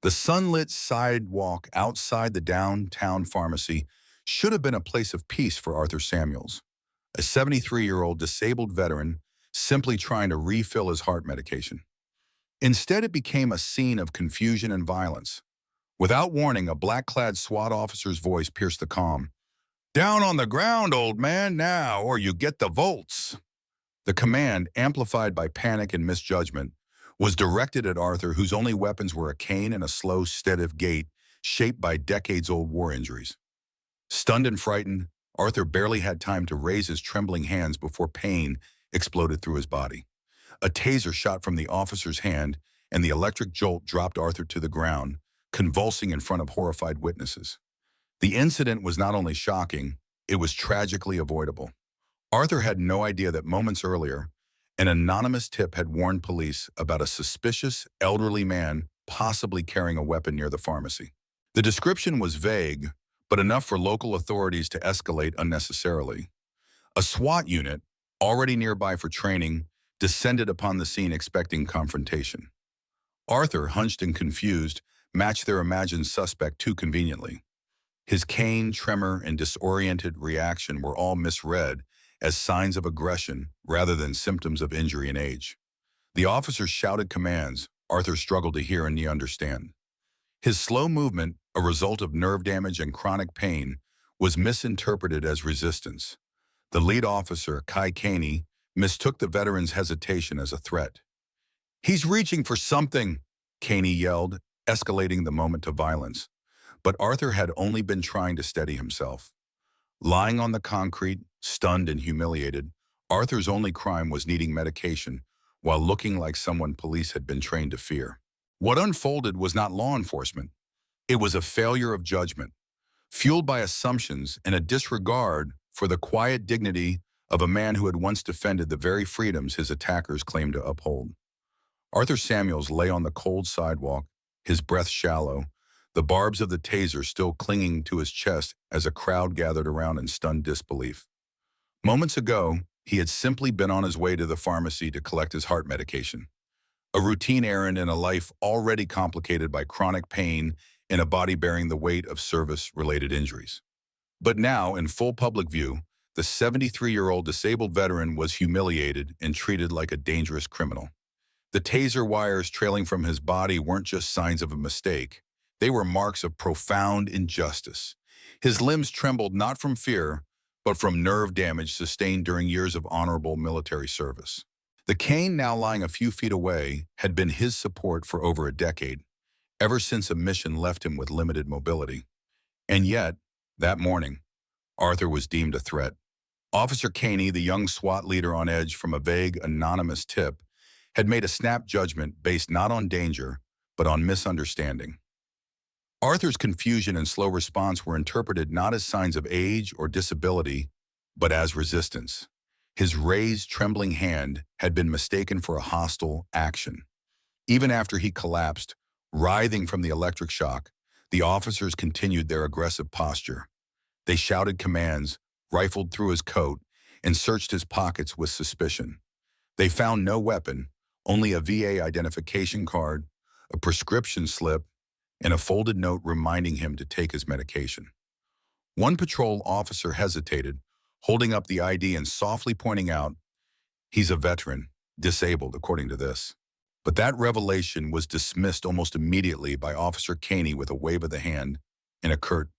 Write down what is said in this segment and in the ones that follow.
The sunlit sidewalk outside the downtown pharmacy should have been a place of peace for Arthur Samuels, a 73-year-old disabled veteran simply trying to refill his heart medication. Instead, it became a scene of confusion and violence. Without warning, a black-clad SWAT officer's voice pierced the calm. "Down on the ground, old man, now, or you get the volts." The command, amplified by panic and misjudgment, was directed at Arthur, whose only weapons were a cane and a slow, steady gait shaped by decades-old war injuries. Stunned and frightened, Arthur barely had time to raise his trembling hands before pain exploded through his body. A taser shot from the officer's hand, and the electric jolt dropped Arthur to the ground, convulsing in front of horrified witnesses. The incident was not only shocking, it was tragically avoidable. Arthur had no idea that moments earlier, an anonymous tip had warned police about a suspicious, elderly man possibly carrying a weapon near the pharmacy. The description was vague, but enough for local authorities to escalate unnecessarily. A SWAT unit, already nearby for training, descended upon the scene expecting confrontation. Arthur, hunched and confused, matched their imagined suspect too conveniently. His cane, tremor, and disoriented reaction were all misread as signs of aggression rather than symptoms of injury and age. The officer shouted commands Arthur struggled to hear and understand. His slow movement, a result of nerve damage and chronic pain, was misinterpreted as resistance. The lead officer, Kai Caney, mistook the veteran's hesitation as a threat. "He's reaching for something," Caney yelled, escalating the moment to violence. But Arthur had only been trying to steady himself. Lying on the concrete, stunned and humiliated, Arthur's only crime was needing medication while looking like someone police had been trained to fear. What unfolded was not law enforcement. It was a failure of judgment, fueled by assumptions and a disregard for the quiet dignity of a man who had once defended the very freedoms his attackers claimed to uphold. Arthur Samuels lay on the cold sidewalk, his breath shallow, the barbs of the taser still clinging to his chest as a crowd gathered around in stunned disbelief. Moments ago, he had simply been on his way to the pharmacy to collect his heart medication, a routine errand in a life already complicated by chronic pain and a body bearing the weight of service-related injuries. But now, in full public view, the 73-year-old disabled veteran was humiliated and treated like a dangerous criminal. The taser wires trailing from his body weren't just signs of a mistake. They were marks of profound injustice. His limbs trembled not from fear, but from nerve damage sustained during years of honorable military service. The cane, now lying a few feet away, had been his support for over a decade, ever since a mission left him with limited mobility. And yet, that morning, Arthur was deemed a threat. Officer Caney, the young SWAT leader on edge from a vague, anonymous tip, had made a snap judgment based not on danger, but on misunderstanding. Arthur's confusion and slow response were interpreted not as signs of age or disability, but as resistance. His raised, trembling hand had been mistaken for a hostile action. Even after he collapsed, writhing from the electric shock, the officers continued their aggressive posture. They shouted commands, rifled through his coat, and searched his pockets with suspicion. They found no weapon, only a VA identification card, a prescription slip, and a folded note reminding him to take his medication. One patrol officer hesitated, holding up the ID and softly pointing out, "He's a veteran, disabled, according to this." But that revelation was dismissed almost immediately by Officer Caney with a wave of the hand and a curt,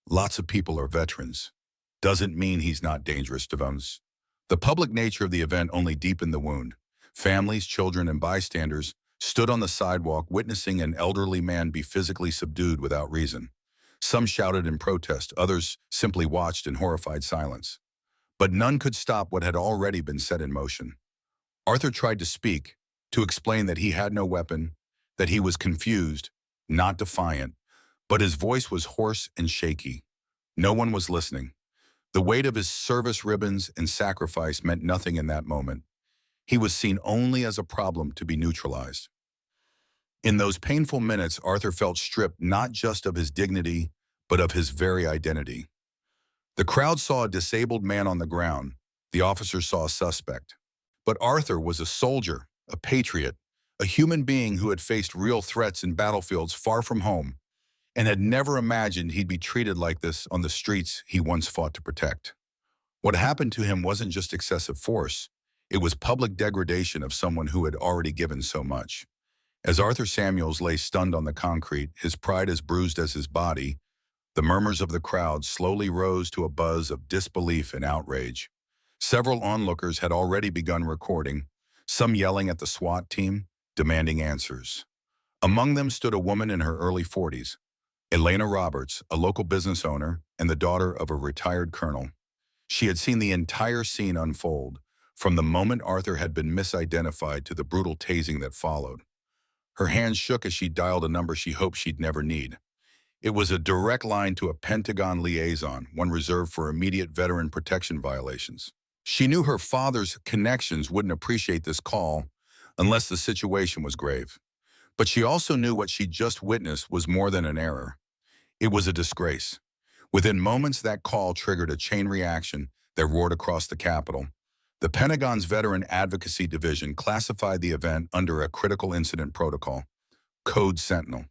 "Lots of people are veterans. Doesn't mean he's not dangerous to us." The public nature of the event only deepened the wound. Families, children, and bystanders stood on the sidewalk witnessing an elderly man be physically subdued without reason. Some shouted in protest, others simply watched in horrified silence. But none could stop what had already been set in motion. Arthur tried to speak, to explain that he had no weapon, that he was confused, not defiant, but his voice was hoarse and shaky. No one was listening. The weight of his service ribbons and sacrifice meant nothing in that moment. He was seen only as a problem to be neutralized. In those painful minutes, Arthur felt stripped not just of his dignity, but of his very identity. The crowd saw a disabled man on the ground. The officers saw a suspect. But Arthur was a soldier, a patriot, a human being who had faced real threats in battlefields far from home and had never imagined he'd be treated like this on the streets he once fought to protect. What happened to him wasn't just excessive force, it was public degradation of someone who had already given so much. As Arthur Samuels lay stunned on the concrete, his pride as bruised as his body, the murmurs of the crowd slowly rose to a buzz of disbelief and outrage. Several onlookers had already begun recording, some yelling at the SWAT team, demanding answers. Among them stood a woman in her early 40s, Elena Roberts, a local business owner and the daughter of a retired colonel. She had seen the entire scene unfold, from the moment Arthur had been misidentified to the brutal tasing that followed. Her hands shook as she dialed a number she hoped she'd never need. It was a direct line to a Pentagon liaison, one reserved for immediate veteran protection violations. She knew her father's connections wouldn't appreciate this call unless the situation was grave. But she also knew what she'd just witnessed was more than an error. It was a disgrace. Within moments, that call triggered a chain reaction that roared across the Capitol. The Pentagon's Veteran Advocacy Division classified the event under a critical incident protocol, Code Sentinel.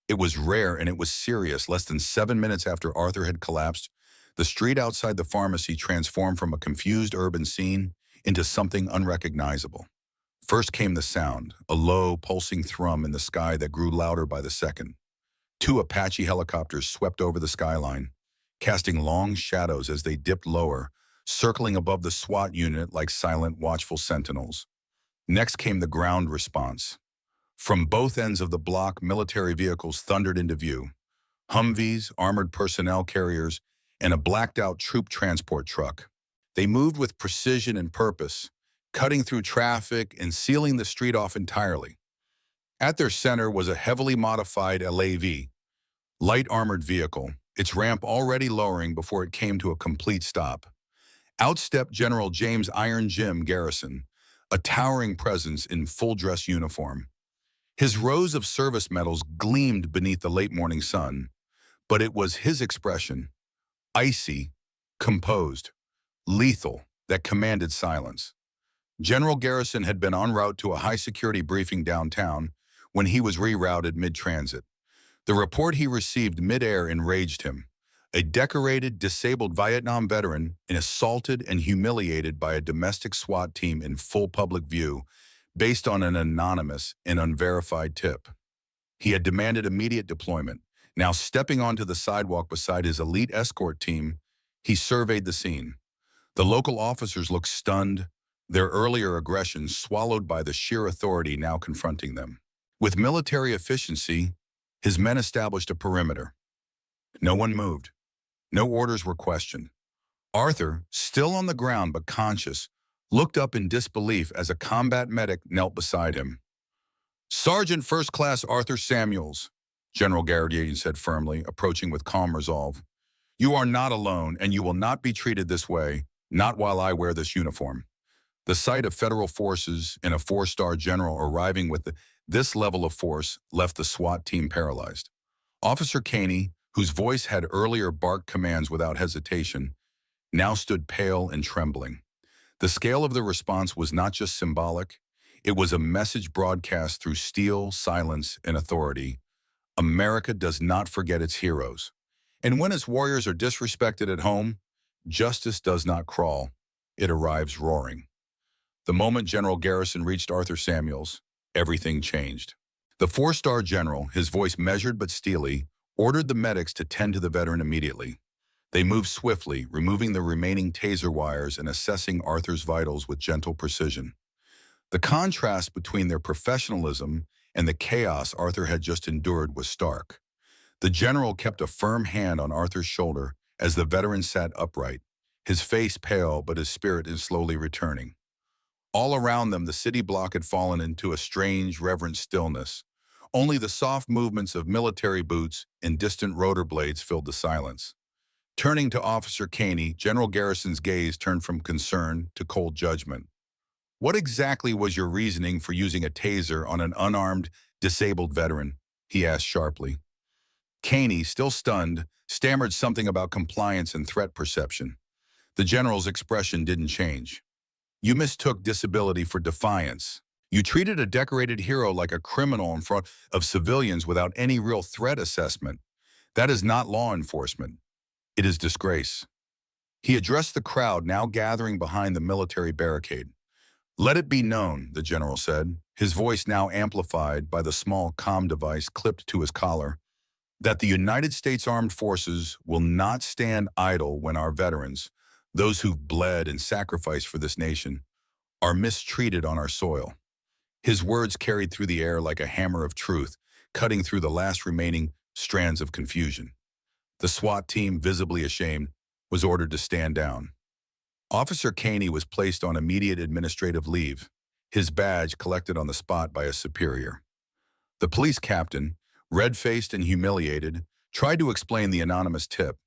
It was rare and it was serious. Less than 7 minutes after Arthur had collapsed, the street outside the pharmacy transformed from a confused urban scene into something unrecognizable. First came the sound, a low, pulsing thrum in the sky that grew louder by the second. Two Apache helicopters swept over the skyline, casting long shadows as they dipped lower, circling above the SWAT unit like silent, watchful sentinels. Next came the ground response. From both ends of the block, military vehicles thundered into view. Humvees, armored personnel carriers, and a blacked-out troop transport truck. They moved with precision and purpose, cutting through traffic and sealing the street off entirely. At their center was a heavily modified LAV, light armored vehicle, its ramp already lowering before it came to a complete stop. Out stepped General James Iron Jim Garrison, a towering presence in full-dress uniform. His rows of service medals gleamed beneath the late morning sun, but it was his expression, icy, composed, lethal, that commanded silence. General Garrison had been en route to a high-security briefing downtown when he was rerouted mid-transit. The report he received mid-air enraged him. A decorated, disabled Vietnam veteran and assaulted and humiliated by a domestic SWAT team in full public view based on an anonymous and unverified tip. He had demanded immediate deployment. Now stepping onto the sidewalk beside his elite escort team, he surveyed the scene. The local officers looked stunned, their earlier aggressions swallowed by the sheer authority now confronting them. With military efficiency, his men established a perimeter. No one moved. No orders were questioned. Arthur, still on the ground but conscious, looked up in disbelief as a combat medic knelt beside him. "Sergeant First Class Arthur Samuels," General Garrison said firmly, approaching with calm resolve. "You are not alone, and you will not be treated this way, not while I wear this uniform." The sight of federal forces and a four-star general arriving with this level of force left the SWAT team paralyzed. Officer Caney, whose voice had earlier barked commands without hesitation, now stood pale and trembling. The scale of the response was not just symbolic, it was a message broadcast through steel, silence, and authority. America does not forget its heroes. And when its warriors are disrespected at home, justice does not crawl, it arrives roaring. The moment General Garrison reached Arthur Samuels, everything changed. The four-star general, his voice measured but steely, ordered the medics to tend to the veteran immediately. They moved swiftly, removing the remaining taser wires and assessing Arthur's vitals with gentle precision. The contrast between their professionalism and the chaos Arthur had just endured was stark. The general kept a firm hand on Arthur's shoulder as the veteran sat upright, his face pale but his spirit is slowly returning. All around them, the city block had fallen into a strange, reverent stillness. Only the soft movements of military boots and distant rotor blades filled the silence. Turning to Officer Caney, General Garrison's gaze turned from concern to cold judgment. "What exactly was your reasoning for using a taser on an unarmed, disabled veteran?" he asked sharply. Caney, still stunned, stammered something about compliance and threat perception. The general's expression didn't change. "You mistook disability for defiance. You treated a decorated hero like a criminal in front of civilians without any real threat assessment. That is not law enforcement. It is disgrace. He addressed the crowd now gathering behind the military barricade. Let it be known, the general said, his voice now amplified by the small comm device clipped to his collar, that the United States Armed Forces will not stand idle when our veterans, those who've bled and sacrificed for this nation, are mistreated on our soil. His words carried through the air like a hammer of truth, cutting through the last remaining strands of confusion. The SWAT team, visibly ashamed, was ordered to stand down. Officer Caney was placed on immediate administrative leave, his badge collected on the spot by a superior. The police captain, red-faced and humiliated, tried to explain the anonymous tip,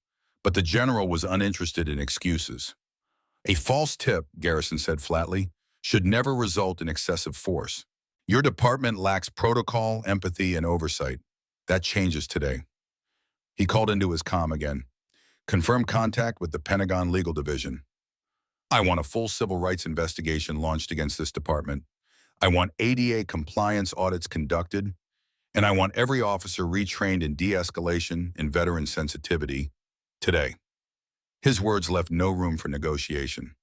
but the general was uninterested in excuses. A false tip, Garrison said flatly, should never result in excessive force. Your department lacks protocol, empathy, and oversight. That changes today. He called into his comm again. Confirm contact with the Pentagon Legal Division. I want a full civil rights investigation launched against this department. I want ADA compliance audits conducted, and I want every officer retrained in de-escalation and veteran sensitivity today. His words left no room for negotiation.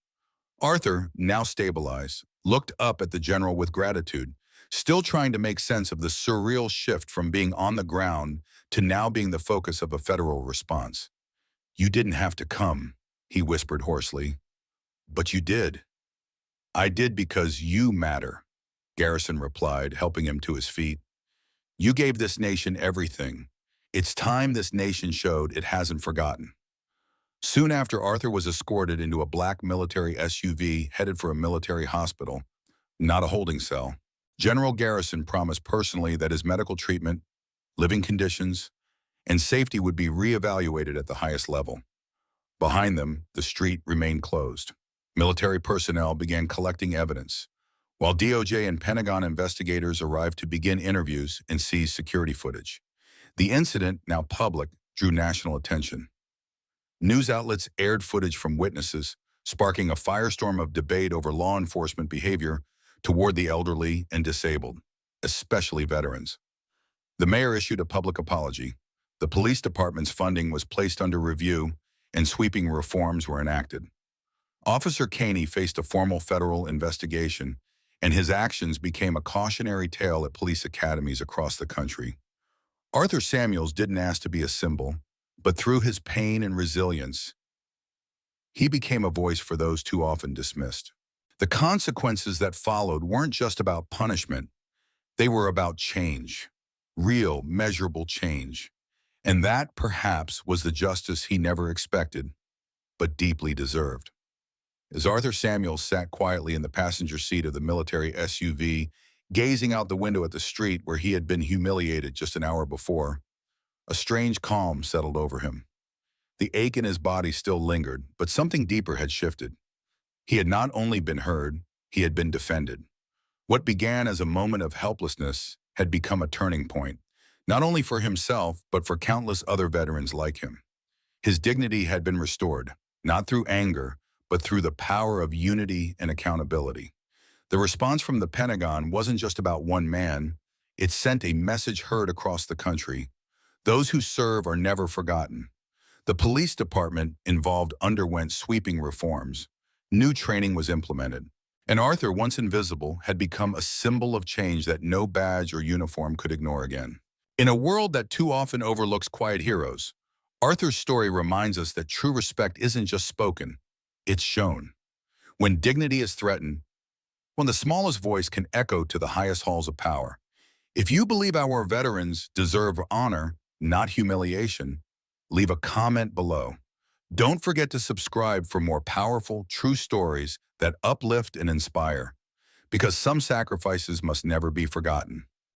Arthur, now stabilized, looked up at the general with gratitude, still trying to make sense of the surreal shift from being on the ground to now being the focus of a federal response. You didn't have to come, he whispered hoarsely. But you did. I did because you matter, Garrison replied, helping him to his feet. You gave this nation everything. It's time this nation showed it hasn't forgotten. Soon after, Arthur was escorted into a black military SUV headed for a military hospital, not a holding cell. General Garrison promised personally that his medical treatment, living conditions, and safety would be reevaluated at the highest level. Behind them, the street remained closed. Military personnel began collecting evidence, while DOJ and Pentagon investigators arrived to begin interviews and seize security footage. The incident, now public, drew national attention. News outlets aired footage from witnesses, sparking a firestorm of debate over law enforcement behavior toward the elderly and disabled, especially veterans. The mayor issued a public apology. The police department's funding was placed under review, and sweeping reforms were enacted. Officer Caney faced a formal federal investigation, and his actions became a cautionary tale at police academies across the country. Arthur Samuels didn't ask to be a symbol, but through his pain and resilience, he became a voice for those too often dismissed. The consequences that followed weren't just about punishment. They were about change, real, measurable change. And that, perhaps, was the justice he never expected, but deeply deserved. As Arthur Samuels sat quietly in the passenger seat of the military SUV, gazing out the window at the street where he had been humiliated just an hour before, a strange calm settled over him. The ache in his body still lingered, but something deeper had shifted. He had not only been heard, he had been defended. What began as a moment of helplessness had become a turning point, not only for himself, but for countless other veterans like him. His dignity had been restored, not through anger, but through the power of unity and accountability. The response from the Pentagon wasn't just about one man. It sent a message heard across the country. Those who serve are never forgotten. The police department involved underwent sweeping reforms. New training was implemented. And Arthur, once invisible, had become a symbol of change that no badge or uniform could ignore again. In a world that too often overlooks quiet heroes, Arthur's story reminds us that true respect isn't just spoken, it's shown. When dignity is threatened, when the smallest voice can echo to the highest halls of power. If you believe our veterans deserve honor, not humiliation, leave a comment below. Don't forget to subscribe for more powerful, true stories that uplift and inspire, because some sacrifices must never be forgotten.